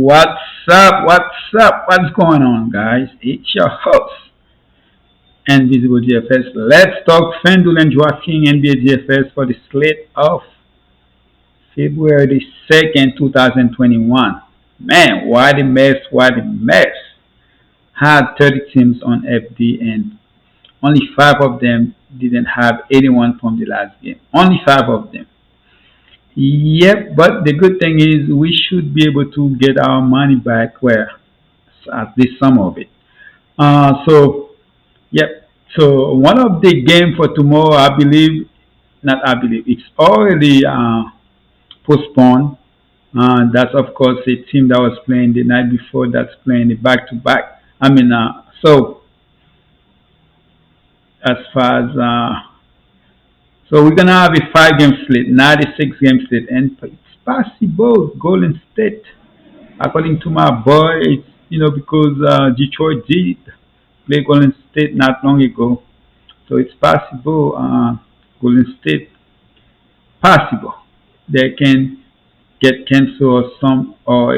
What's up? What's up? What's going on, guys? It's your host, Invisible GFS. Let's talk Fanduel and Draftkings NBA GFS for the slate of February the 2nd, 2021. Man, what a mess, what a mess. Had 30 teams on FD and only 5 of them didn't have anyone from the last game. Only 5 of them. Yep, but the good thing is we should be able to get our money back where at least some of it. Yep. So one of the game for tomorrow, I believe, not I believe, it's already postponed. That's of course a team that was playing the night before that's playing the back to back. So as far as so we're gonna have a 5 game slate, not a 6 game slate, and it's possible Golden State, according to my boy, it's because Detroit did play Golden State not long ago, so it's possible Golden State possible they can get canceled or some or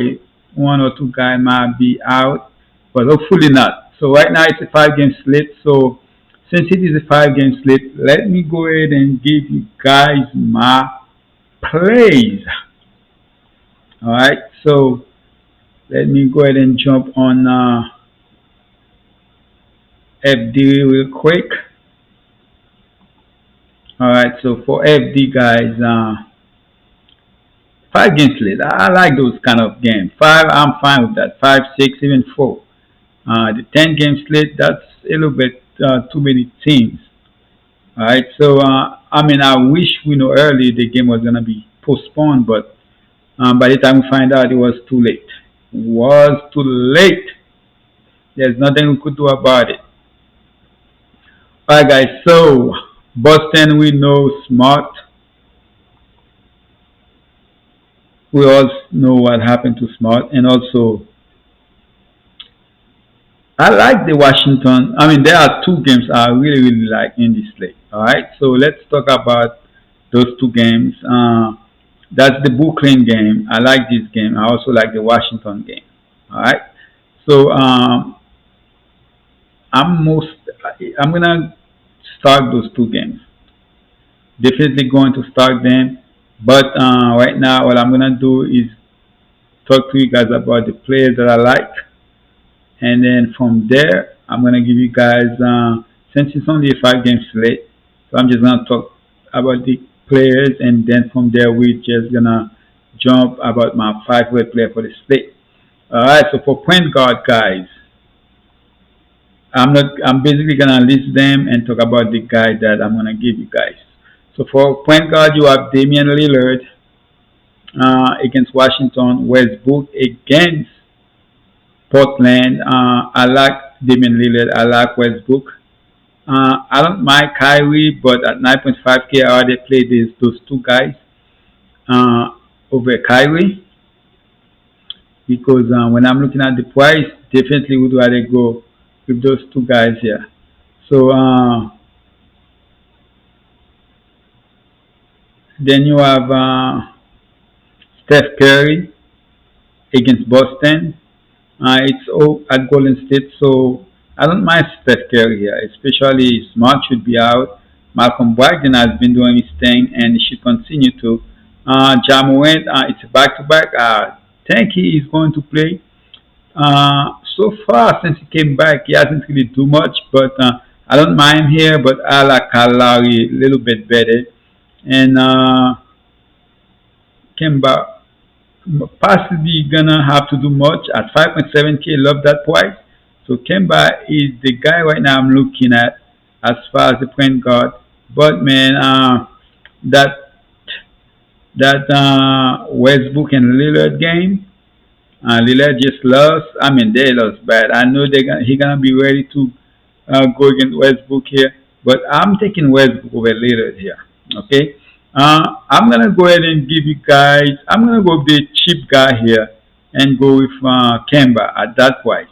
one or two guy might be out, but hopefully not. So right now it's a 5 game slate. So since it is a 5 game slate, let me go ahead and give you guys my plays. All right. So let me go ahead and jump on FD real quick. All right. So for FD guys, 5 game slate. I like those kind of games. Five, I'm fine with that. Five, six, even four. The 10 game slate, that's a little bit too many teams. All right. So I wish we know early the game was gonna be postponed, but by the time we find out, it was too late. It was too late. There's nothing we could do about it. All right, guys. So Boston, we know Smart. We all know what happened to Smart, and also I like the Washington. There are 2 games I really, really like in this slate. All right, so let's talk about those 2 games. That's the Brooklyn game. I like this game. I also like the Washington game. All right, so I'm gonna start those 2 games. Definitely going to start them, but right now what I'm gonna do is talk to you guys about the players that I like, and then from there I'm gonna give you guys since it's only a 5 game slate, so I'm just gonna talk about the players, and then from there we're just gonna jump about my 5 player for the slate. All right, so for point guard guys, I'm basically gonna list them and talk about the guy that I'm gonna give you guys. So for point guard, you have Damian Lillard against Washington, Westbrook against Portland. I like Damian Lillard. I like Westbrook. I don't mind Kyrie, but at 9.5K, I already played those 2 guys uh, over Kyrie because when I'm looking at the price, definitely would rather go with those 2 guys here. So then you have Steph Curry against Boston. It's all at Golden State, so I don't mind Steph Curry here, especially Smart should be out. Malcolm Brogdon has been doing his thing and he should continue to. Ja Morant, it's a back-to-back. I think he is going to play. So far, since he came back, he hasn't really do much, but I don't mind here, but I like Kyle Lowry a little bit better. And Kemba possibly gonna have to do much at 5.7K. Love that price. So Kemba is the guy right now I'm looking at as far as the point guard. But man, that Westbrook and Lillard game, Lillard just lost. They lost bad. I know he gonna be ready to go against Westbrook here, but I'm taking Westbrook over Lillard here. Okay. I'm gonna go ahead and give you guys. I'm gonna go with the cheap guy here and go with Kemba at that price.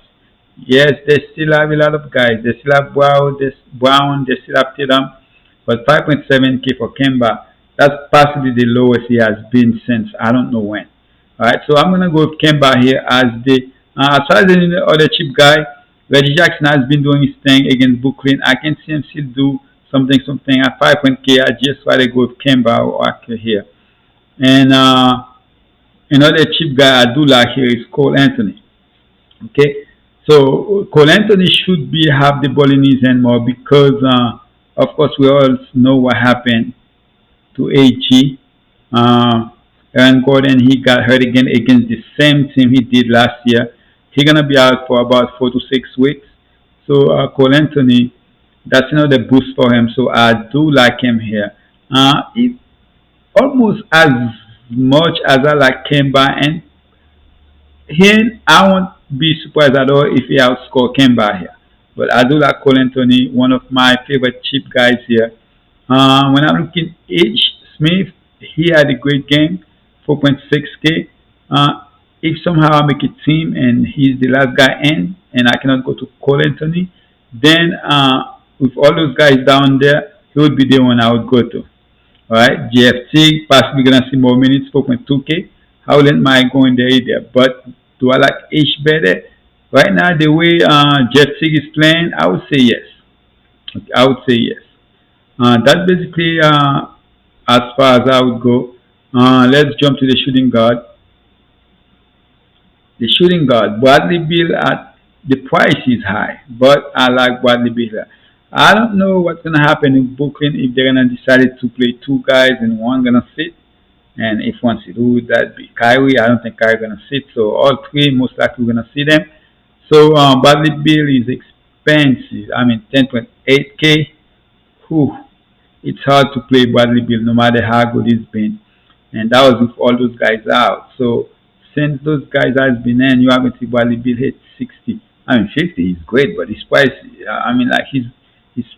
Yes, they still have a lot of guys. They still have Brown. They still have Tatum, but 5.7K for Kemba. That's possibly the lowest he has been since I don't know when. Alright, so I'm gonna go with Kemba here as the as far as any other cheap guy. Reggie Jackson has been doing his thing against Brooklyn. I can see him still do something at 5.k. I just rather go with Kemba or Aker here. And another cheap guy I do like here is Cole Anthony. Okay, so Cole Anthony should be have the ball in his hand more because, of course, we all know what happened to AG. Uh, Aaron Gordon, he got hurt again against the same team he did last year. He's gonna be out for about 4 to 6 weeks. So Cole Anthony, that's another boost for him. So I do like him here. It almost as much as I like Kemba and here, I won't be surprised at all if he outscore Kemba here. But I do like Cole Anthony, one of my favorite cheap guys here. When I'm looking H. Smith, he had a great game, 4.6k. If somehow I make a team and he's the last guy in, and I cannot go to Cole Anthony, then with all those guys down there, he would be the one I would go to. Alright, GFT possibly gonna see more minutes, 4.2k. I wouldn't mind going there either. But do I like H better? Right now, the way GFT is playing, I would say yes. Okay, I would say yes. That's basically as far as I would go. Let's jump to the shooting guard. The shooting guard, Bradley Beal at the price is high, but I like Bradley Beal. I don't know what's gonna happen in Brooklyn if they're gonna decide to play two guys and one gonna sit. And if one sit, who would that be? Kyrie? I don't think Kyrie gonna sit. So all three most likely gonna see them. So Bradley Beal is expensive. I mean 10.8k. Whew, it's hard to play Bradley Beal no matter how good he's been. And that was with all those guys out. So since those guys has been in, you haven't seen Bradley Beal hit 60. I mean 50 is great, but his price. I mean like he's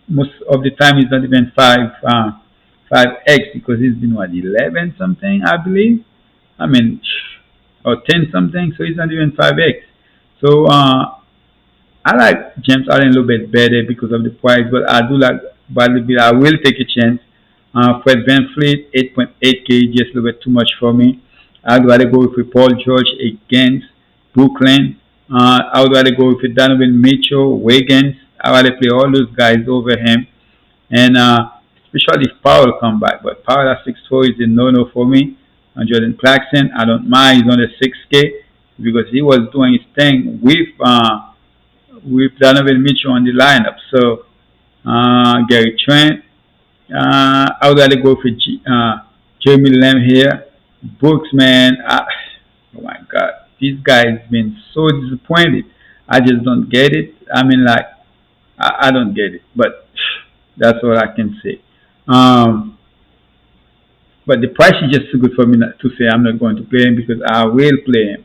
most of the time he's not even 5x because he's been what 11 something I believe. I mean or 10 something, so he's not even 5x. So I like James Harden a little bit better because of the price, but I do like Bradley Beal. I will take a chance. Fred VanVleet, 8.8k, just a little bit too much for me. I'd rather go with Paul George against Brooklyn. I would rather go with Donovan Mitchell, Wiggins. I'd rather play all those guys over him. And especially if Powell come back. But Powell at 6'4" is a no-no for me. And Jordan Clarkson, I don't mind. He's on the 6k because he was doing his thing with Donovan Mitchell on the lineup. So Gary Trent, I would rather go for Jeremy Lamb here. Brooks, man, oh my God, this guy's been so disappointed. I just don't get it. I mean, like, I don't get it, but that's all I can say. But the price is just too good for me not to say I'm not going to play him because I will play him,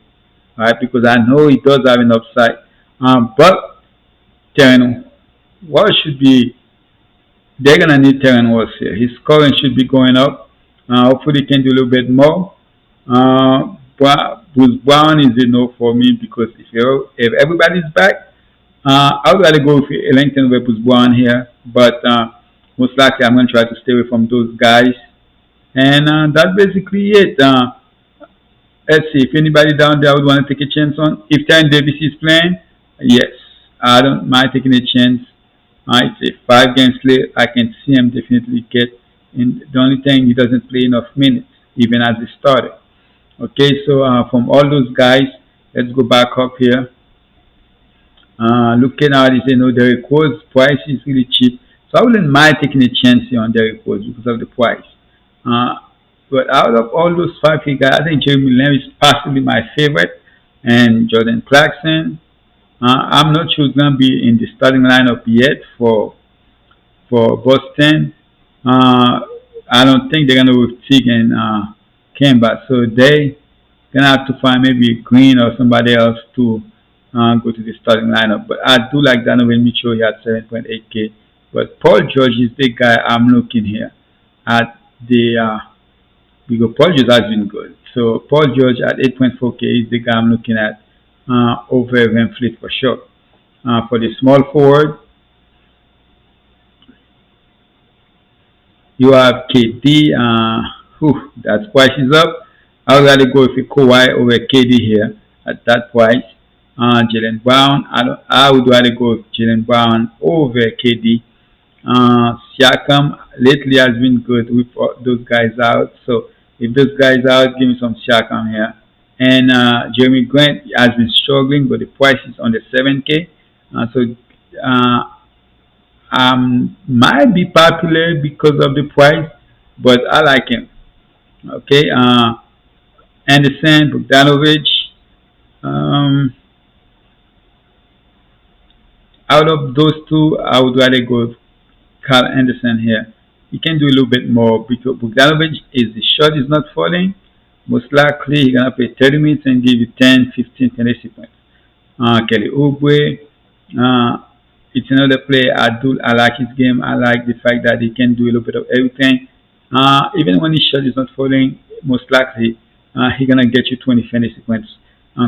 right? Because I know he does have an upside. But Terran Wall should be. They're gonna need Terran Walls here. His scoring should be going up. Hopefully, he can do a little bit more. Bruce Brown is a no for me because if everybody's back, I would rather go with Ellington with Bruce Brown here. But most likely, I'm gonna try to stay away from those guys. And that's basically it. Let's see if anybody down there would want to take a chance on. If Terran Davis is playing, yes, I don't mind taking a chance. It's a 5 game slate. I can see him definitely get in. The only thing he doesn't play enough minutes, even as a starter. Okay, so from all those guys, let's go back up here. Looking at it, Derek Rose price is really cheap, so I wouldn't mind taking a chance here on Derek Rose because of the price. But out of all those 5 guys, I think Jeremy Lamb is possibly my favorite, and Jordan Clarkson. I'm not sure who's gonna be in the starting lineup yet for Boston. I don't think they're gonna go with Teague and Kemba, so they gonna have to find maybe Green or somebody else to go to the starting lineup. But I do like Donovan Mitchell here at 7.8k. But Paul George is the guy I'm looking here at the because Paul George has been good. So Paul George at 8.4k is the guy I'm looking at over VanVleet for sure. For the small forward, you have KD. That price is up. I would rather go with a Kawhi over KD here at that price. Jalen Brown, I would rather go with Jalen Brown over KD. Siakam lately has been good with those guys out. So if those guys out, give me some Siakam here. And Jeremy Grant has been struggling, but the price is on the 7K. So uh, might be popular because of the price, but I like him. Okay, Anderson, Bogdanovich. Um, Out of those two, I would rather go with Carl Anderson here. He can do a little bit more because Bogdanovich is the shot is not falling. Most likely he's gonna play 30 minutes and give you 10, 15 fantasy points. Kelly Oubre, uh, it's another player I like his game. I like the fact that he can do a little bit of everything. Even when his shot is not falling, most likely he's gonna get you 20 fantasy points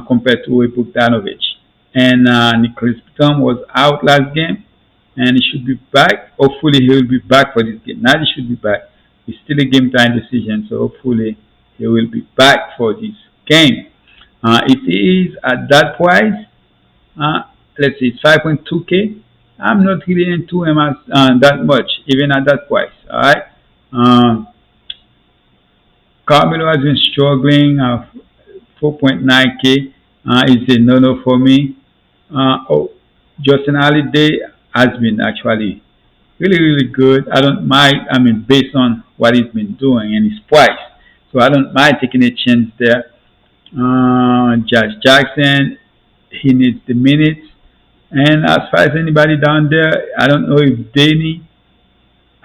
compared to a Bogdanovich. And Nicholas Batum was out last game, and he should be back. Hopefully, he will be back for this game. Now he should be back. It's still a game time decision, so hopefully he will be back for this game. If he is at that price, uh, let's see, it's 5.2K. I'm not really into him as that much, even at that price. All right. Um, Carmelo has been struggling. 4.9K is a no-no for me. Justin Holiday has been actually really good. I don't mind. I mean, based on what he's been doing and his price, so I don't mind taking a chance there. Josh Jackson, he needs the minutes. And as far as anybody down there, I don't know if Danny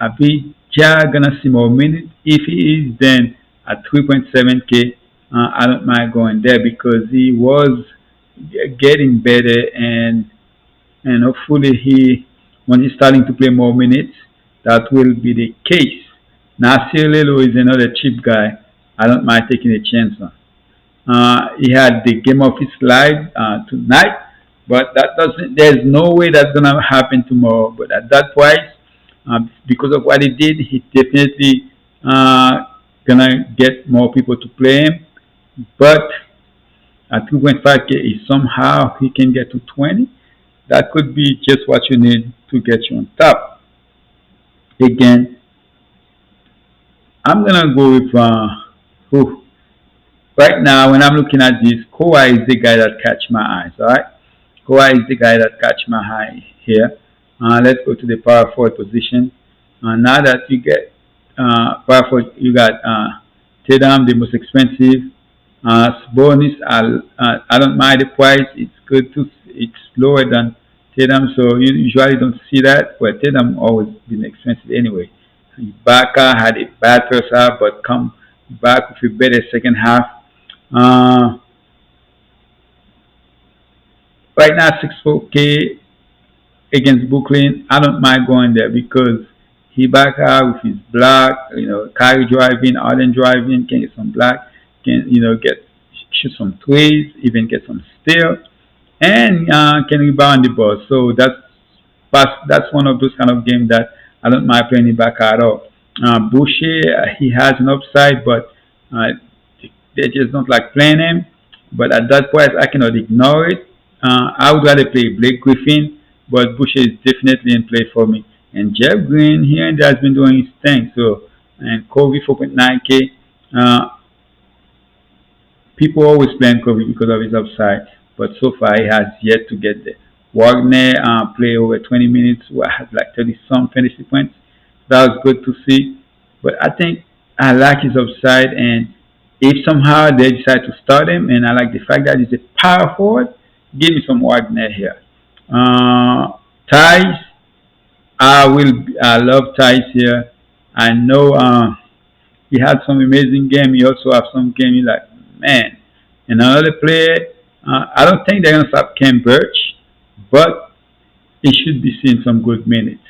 Abijah gonna see more minutes. If he is, then at 3.7K, I don't mind going there because he was getting better and hopefully when he's starting to play more minutes, that will be the case. Nasir Lilo is another cheap guy. I don't mind taking a chance on. He had the game of his life tonight, but that doesn't. There's no way that's gonna happen tomorrow. But at that price, because of what he did, he definitely gonna get more people to play him. But at 2.5K, if somehow he can get to 20, that could be just what you need to get you on top. Again, I'm gonna go with who right now. When I'm looking at this, Kawhi is the guy that catch my eyes. All right, Kawhi is the guy that catch my eye here. Let's go to the power forward position. Now that you get power forward, you got Tatum, the most expensive. Bonus, I don't mind the price. It's good to. It's lower than Tatum, so you usually don't see that. But Tatum always been expensive anyway. Ibaka had a bad first half, but come back with a better second half. Uh, right now, 6-4K against Brooklyn. I don't mind going there because Ibaka with his block, Kyrie driving, Arden driving, can get some block, can get shoot some threes, even get some steal, and can rebound the ball. So that's one of those kind of games that I don't mind playing Ibaka at all. Boucher, he has an upside, but uh, they just don't like playing him. But at that point, I cannot ignore it. I would rather play Blake Griffin, but Boucher is definitely in play for me. And Jeff Green here and there has been doing his thing. So, and Kobe 4.9K. People always blame Kobe because of his upside, but so far he has yet to get there. Wagner played over 20 minutes, had like 30 some fantasy points. That was good to see. But I think I like his upside, and if somehow they decide to start him, and I like the fact that he's a power forward, give me some Wagner here. Ties, I love Ties here. I know he had some amazing game. He also have some game you like, man. And another player, I don't think they're gonna stop Ken Birch, but he should be seeing some good minutes.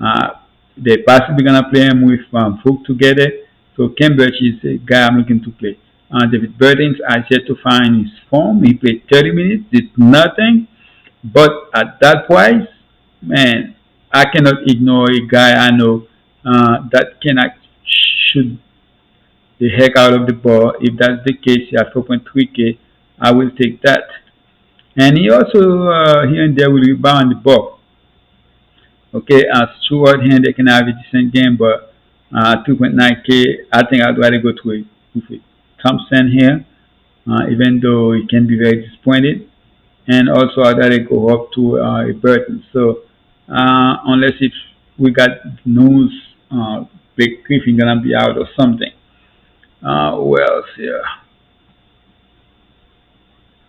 Uh, they're possibly gonna play him with Fook together. So Ken Birch is a guy I'm looking to play. David Bertens has yet to find his form. He played 30 minutes, did nothing. But at that price, man, I cannot ignore a guy I know that should the heck out of the ball. If that's the case, he at 4.3K, I will take that. And he also here and there will rebound the ball. Okay, as Stewart here, they can have a decent game, but 2.9K, I think I'd rather go to with a Thompson here, even though he can be very disappointed. And also I'd rather go up to a Burton. So unless if we got news, Blake Griffin gonna be out or something. Who else here?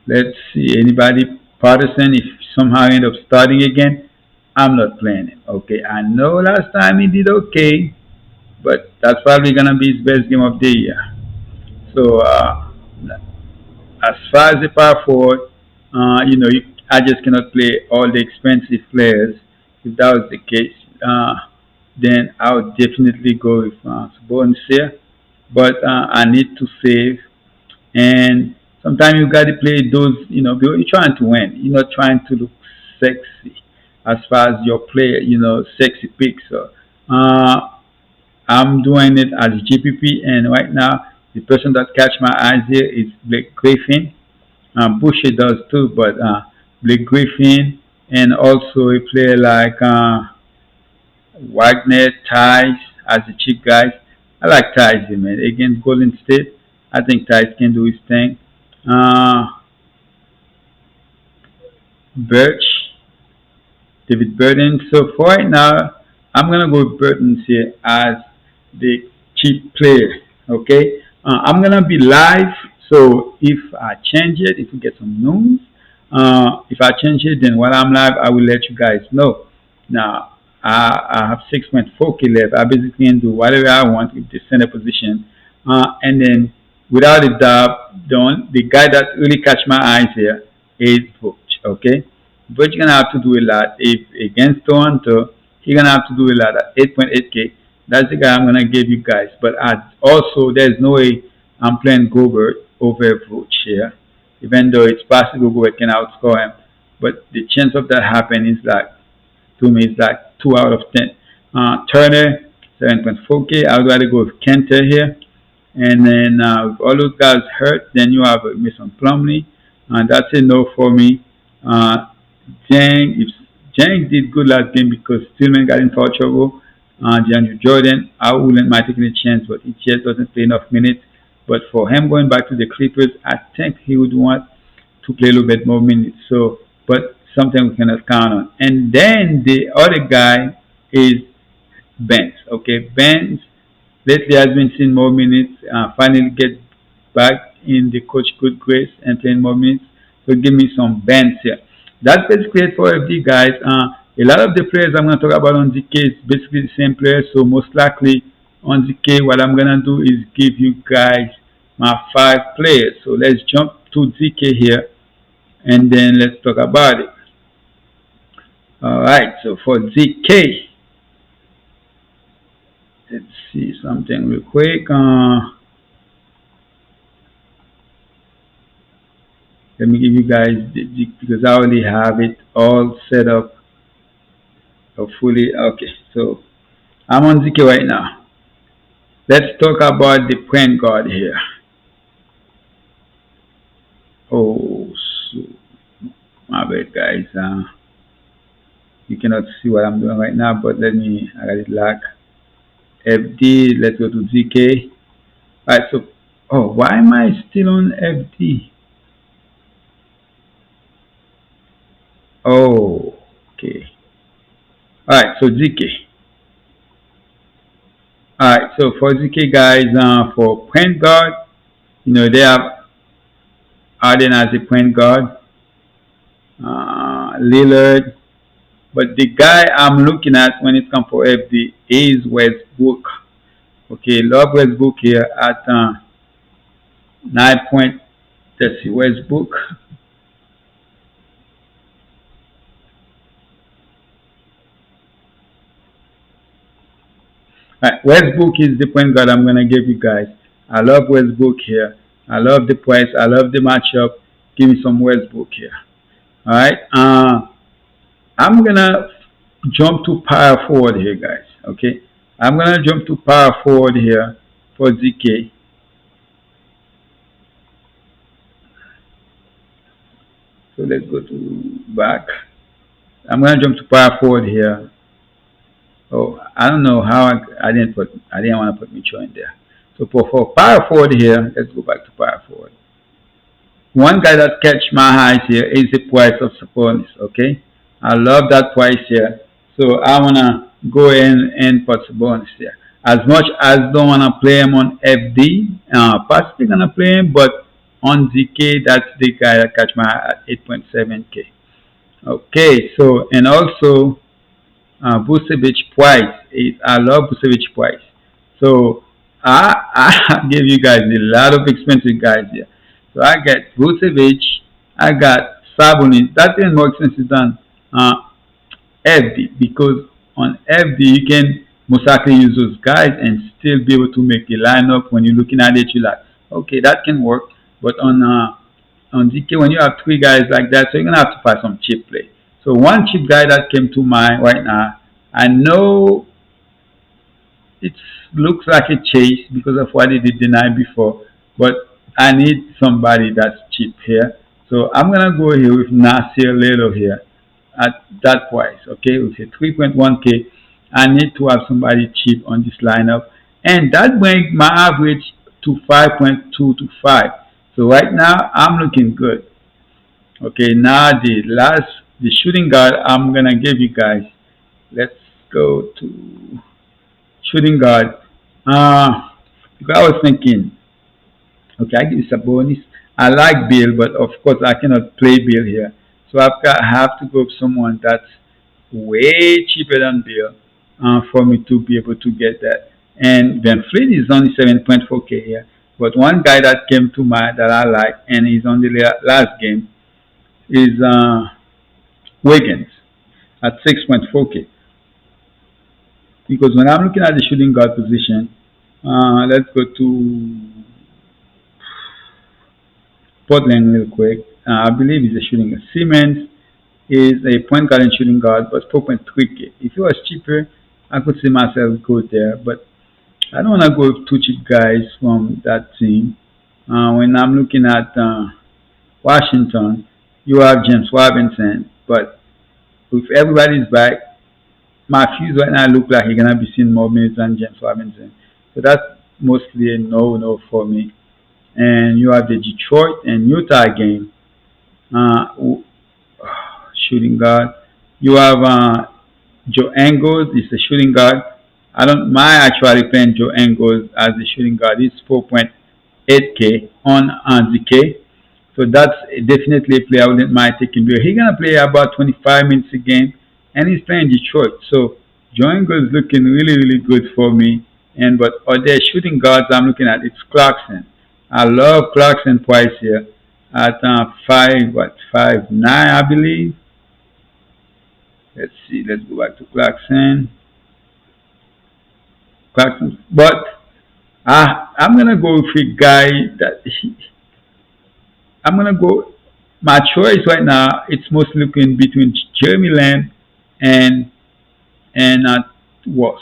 Let's see. Anybody? Patterson, if somehow end up starting again, I'm not playing him. Okay, I know last time he did okay, but that's probably gonna be his best game of the year. So as far as the power forward, I just cannot play all the expensive players. If that was the case, then I would definitely go with Sabonis here. But I need to save, and sometimes you got to play those. You're trying to win. You're not trying to look sexy as far as your player. Sexy picks. So I'm doing it as GPP, and right now the person that catch my eyes here is Blake Griffin. Bushy does too, but Blake Griffin and also a player like Wagner, Ties as the cheap guys. I like Ties here, man. Against Golden State, I think Ties can do his thing. Uh, Birch, David Burton. So for right now, I'm gonna go with Burton's here as the cheap player. Okay, I'm gonna be live. So if I change it, if we get some news, if I change it, then while I'm live, I will let you guys know. Now I have 6.4K left. I basically can do whatever I want with the center position, and then without a doubt, the guy that really catch my eyes here is Vooch. Okay, but you're gonna have to do a lot. If against Toronto, you're gonna have to do a lot at 8.8K. That's the guy I'm gonna give you guys. But also, there's no way I'm playing Gobert over Vooch here, even though it's possible Gobert can outscore him. But the chance of that happening is like, to me, it's like 2 out of 10. Turner, 7.4K. I would rather go with Kenter here. And then with all those guys hurt, then you have Mason Plumlee. And that's a no for me. If Jang did good last game because Stillman got in foul trouble. DeAndre Jordan, I wouldn't mind taking a chance, but he just doesn't play enough minutes. But for him going back to the Clippers, I think he would want to play a little bit more minutes. So, but something we cannot count on. And then the other guy is Benz. Okay, Benz lately has been seeing more minutes. Finally get back in the coach good grace and playing more minutes. So give me some Benz here. That's basically it for FD guys. A lot of the players I'm going to talk about on ZK is basically the same players. So most likely on ZK, what I'm going to do is give you guys my 5 players. So let's jump to ZK here and then let's talk about it. Alright, so for ZK, let's see something real quick. Let me give you guys because I already have it all set up fully. Okay, so I'm on ZK right now. Let's talk about the point guard here. Oh, so my bad, guys. You cannot see what I'm doing right now, but I got it locked. FD, let's go to ZK. Alright, so, why am I still on FD? Oh, okay. Alright, so ZK. Alright, so for ZK guys, for point guard, they have Arden as a point guard, Lillard, but the guy I'm looking at when it comes for FD is Westbrook. Okay, love Westbrook here at 9 point. Let's see, Westbrook. Right, Westbrook is the point guard I'm gonna give you guys. I love Westbrook here. I love the price. I love the matchup. Give me some Westbrook here. All right. I'm gonna jump to power forward here, guys. Okay. I'm gonna jump to power forward here for ZK. So let's go to back. I'm gonna jump to power forward here. Oh, I don't know how I didn't want to put Mitchell in there. So for power forward here, let's go back to power forward. One guy that catch my eyes here is the price of Sabonis. Okay, I love that price here. So I wanna go in and put Sabonis here. As much as don't wanna play him on FD, possibly gonna play him, but on DK, that's the guy that catch my eye at 8.7K. Okay, so and also Vucevic Price. I love Vucevic Price. So I give you guys a lot of expensive guys here. So I got Vucevic, I got Sabonis. That's even more expensive than uh, FD because on FD you can most likely use those guys and still be able to make a lineup. When you're looking at it, you're like, okay, that can work. But on DK, when you have three guys like that, so you're gonna have to find some cheap play. So one cheap guy that came to mind right now, I know it looks like a chase because of what he did the night before, but I need somebody that's cheap here. So I'm gonna go here with Nasir Little here at that price, okay, with a 3.1K. I need to have somebody cheap on this lineup, and that brings my average to 5.2 to 5. So right now I'm looking good. Okay, now the shooting guard I'm gonna give you guys. Let's go to shooting guard. Uh, because I was thinking, okay, I give you Sabonis. I like Bill, but of course I cannot play Bill here. So I have to go with someone that's way cheaper than Bill for me to be able to get that. And Van Fleet is only 7.4K here. But one guy that came to mind that I like, and he's on the last game, is Wiggins at 6.4K. Because when I'm looking at the shooting guard position, let's go to Portland real quick. I believe he's a shooting guard. Siemens is a point guard and shooting guard, but 4.3K. If it was cheaper, I could see myself go there, but I don't want to go with two cheap guys from that team. When I'm looking at Washington, you have James Robinson, but if everybody's back, my fuse right now look like he's gonna be seeing more minutes than James Robinson. So that's mostly a no for me. And you have the Detroit and Utah game. Uh, Shooting guard. You have Joe Angles is the shooting guard. I don't mind actually playing Joe Angles as the shooting guard. He's 4.8K on DK. So that's definitely a player I wouldn't mind taking. He's gonna play about 25 minutes a game, and he's playing Detroit. So Joe Angles is looking really good for me. And but other shooting guards I'm looking at, it's Clarkson. I love Clarkson price here at 5.9 I believe. Let's see. Let's go back to Clarkson. Clarkson, but I'm gonna go with a guy that I'm gonna go. My choice right now, it's mostly looking between Jeremy Lamb and was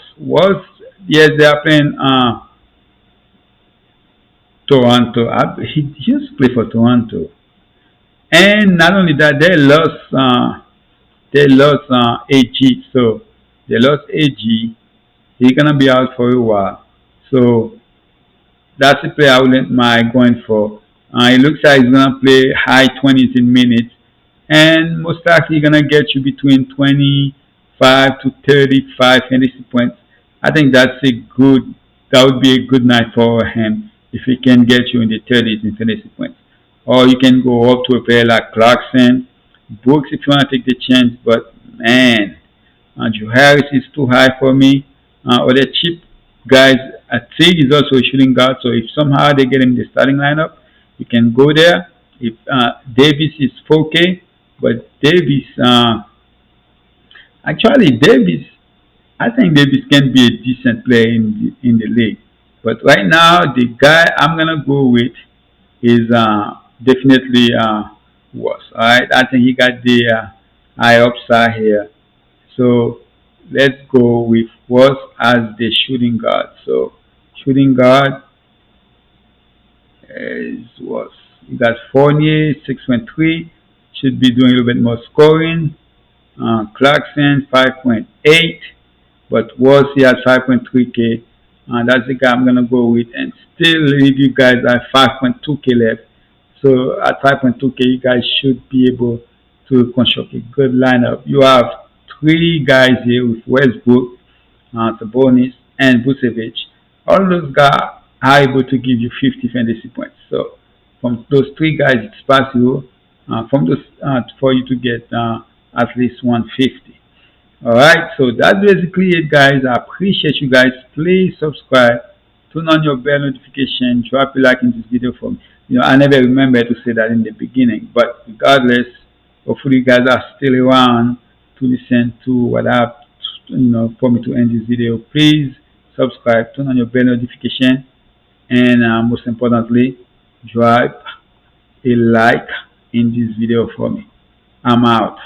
yes they are playing Toronto. He used to play for Toronto, and not only that they lost AG, so they lost AG. He's gonna be out for a while, so that's the player I wouldn't mind going for. It looks like he's gonna play high 20s in minutes, and most likely gonna get you between 25 to 35 fantasy points. I think that would be a good night for him if he can get you in the 30s in fantasy points. Or you can go up to a player like Clarkson, Brooks if you want to take the chance, but man, Andrew Harris is too high for me. Or the cheap guys, Tig is also a shooting guard, so if somehow they get him in the starting lineup, you can go there. If Davis is 4K, but Davis, actually Davis, I think Davis can be a decent player in the league. But right now, the guy I'm gonna go with is definitely worse. All right, I think he got the high upside here. So let's go with was as the shooting guard. So shooting guard is was you got Fournier 6.3, should be doing a little bit more scoring. Clarkson 5.8, but Wolsey at 5.3K. That's the guy I'm gonna go with, and still leave you guys at 5.2K left. So at 5.2K, you guys should be able to construct a good lineup. You have three guys here with Westbrook, Sabonis, and Vucevic. All those guys are able to give you 50 fantasy points. So from those three guys, it's possible from those for you to get at least 150. Alright, so that's basically it, guys. I appreciate you guys. Please subscribe, turn on your bell notification, drop a like in this video for me. I never remember to say that in the beginning, but regardless, hopefully you guys are still around to listen to what I have, for me to end this video. Please subscribe, turn on your bell notification, and most importantly, drop a like in this video for me. I'm out.